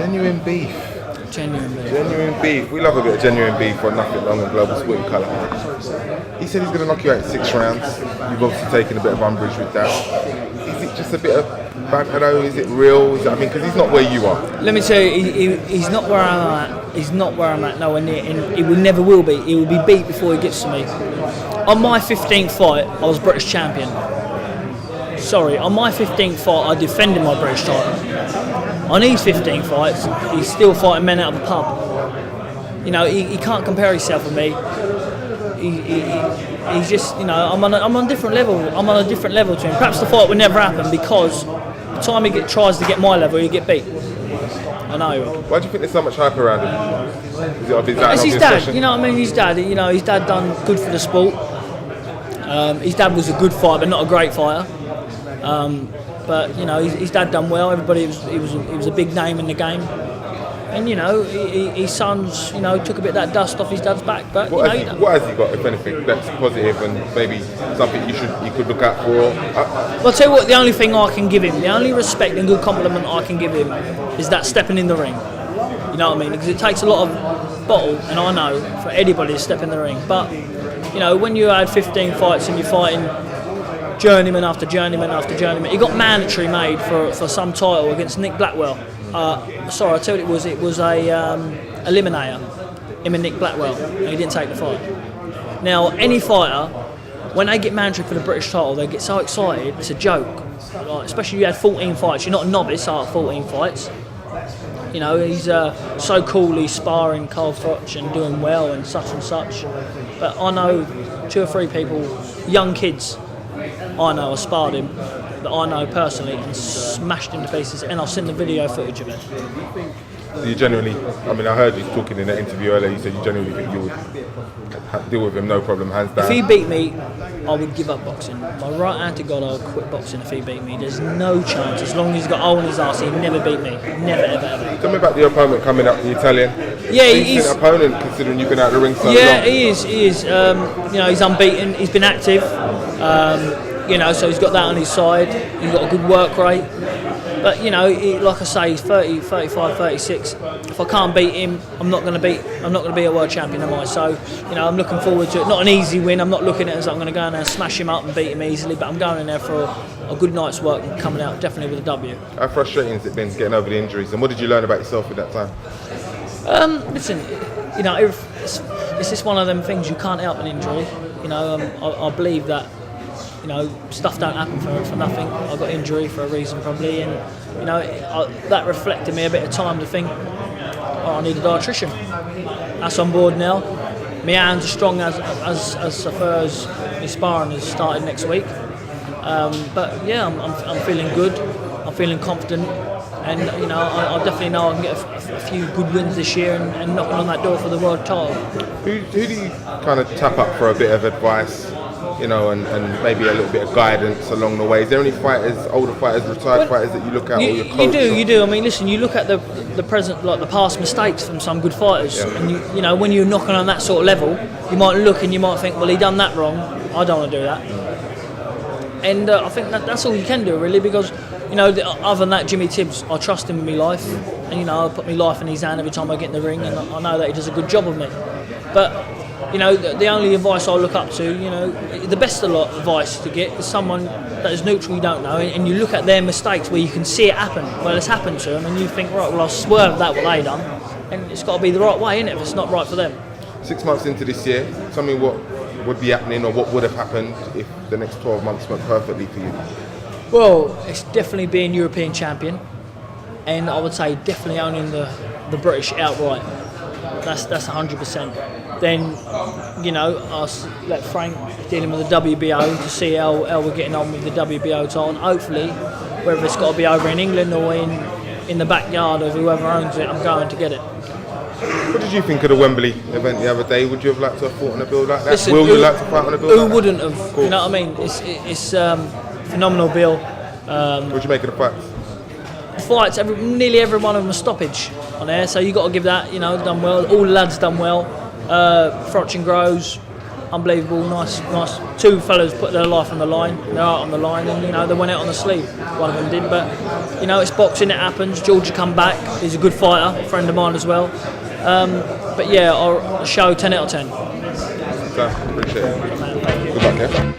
Genuine beef. Genuine beef. Genuine beef. We love a bit of genuine beef on Nuffin'Long and Global Sporting Colour. He said he's going to knock you out in 6 rounds. You've obviously taken a bit of umbrage with that. Is it just a bit of banter though? Is it real? Because he's not where you are. Let me tell you, he's not where I'm at. He's not where I'm at nowhere near, and he will never will be. He will be beat before he gets to me. On my 15th fight, I was British champion. Sorry, on my 15th fight, I defended my British title. On his 15 fights, he's still fighting men out of a pub. You know, he can't compare himself with me. He's just, you know, I'm on a different level. I'm on a different level to him. Perhaps the fight would never happen because the time he tries to get my level, he get beat. I know. Why do you think there's so much hype around him? Is it it's his dad. You know what I mean? His dad. You know, his dad done good for the sport. His dad was a good fighter, but not a great fighter. But you know, his dad done well. Everybody, he was a big name in the game. And you know, his sons, you know, took a bit of that dust off his dad's back. But what has he got, if anything, that's positive and maybe something you could look out for? Well, I'll tell you what, the only thing I can give him, the only respect and good compliment I can give him is that stepping in the ring. You know what I mean? Because it takes a lot of bottle, and I know, for anybody to step in the ring. But, you know, when you had 15 fights and you're fighting journeyman after journeyman after journeyman, he got mandatory made for some title against Nick Blackwell. Sorry, I tell you it was a eliminator, him and Nick Blackwell, and he didn't take the fight. Now, any fighter, when they get mandatory for the British title, they get so excited, it's a joke. Like, especially you had 14 fights, you're not a novice after 14 fights. You know, he's so cool, sparring Carl Froch and doing well and such. But I know 2 or 3 people, young kids, I know, I sparred him, that I know personally, and smashed him to pieces, and I've seen the video footage of it. So you genuinely, I mean, I heard you talking in that interview earlier, you said you genuinely think you would deal with him, no problem, hands down. If he beat me, I would give up boxing. My right hand to God, I would quit boxing if he beat me. There's no chance. As long as he's got hole in his arse, he'd never beat me. Never, ever. Tell me about the opponent coming up, the Italian. Yeah, he's an opponent considering you've been out of the ring so long. Yeah, he is. You know, he's unbeaten. He's been active. You know, so he's got that on his side. He's got a good work rate. But, you know, like I say, he's 30, 35, 36. If I can't beat him, I'm not going to be a world champion, am I? So, you know, I'm looking forward to it. Not an easy win. I'm not looking at it as I'm going to go in there and smash him up and beat him easily. But I'm going in there for a good night's work and coming out definitely with a W. How frustrating has it been getting over the injuries? And what did you learn about yourself at that time? Listen, you know, it's just one of them things. You can't help an injury. You know, I believe that. You know, stuff don't happen for nothing. I got injury for a reason probably, and you know that reflected me a bit of time to think, I need a dietitian. That's on board now. My hands are strong as far as my sparring has started next week. But yeah, I'm feeling good. I'm feeling confident, and you know I definitely know I can get a few good wins this year and knocking on that door for the world title. Who do you kind of tap up for a bit of advice? You know, and maybe a little bit of guidance along the way. Is there any fighters, older fighters, retired fighters that you look at? You do. I mean, listen, you look at the present, like the past mistakes from some good fighters, and you know, when you're knocking on that sort of level, you might look and you might think, well, he done that wrong. I don't want to do that. And I think that's all you can do, really, because you know, other than that, Jimmy Tibbs, I trust him with my life, and you know, I put my life in his hand every time I get in the ring, and I know that he does a good job of me. But you know, the only advice I look up to, you know, the best advice to get is someone that is neutral you don't know, and you look at their mistakes where you can see it happen. Well, it's happened to them, and you think, right, well, I'll swerve that what they done, and it's got to be the right way, innit? If it's not right for them. 6 months into this year, tell me what would be happening or what would have happened if the next 12 months went perfectly for you. Well, it's definitely being European champion, and I would say definitely owning the British outright. That's 100%. Then, you know, I'll let Frank dealing with the WBO to see how we're getting on with the WBO title, and hopefully, whether it's got to be over in England or in the backyard of whoever owns it, I'm going to get it. What did you think of the Wembley event the other day? Would you have liked to have fought on a bill like that? Listen, Will you like to fight on a bill like that? Who wouldn't have? You know what I mean? It's phenomenal bill. What do you make of the fights? Fights, nearly every one of them a stoppage on there, so you got to give that. You know, done well. All the lads done well. Froch and Groves, unbelievable, nice. Two fellas put their life on the line. They're out on the line, and they went out on the sleeve. One of them did, but it's boxing. It happens. George come back. He's a good fighter, a friend of mine as well. But yeah, I'll show 10 out of 10. Appreciate it. Man, thank you. Good luck, yeah.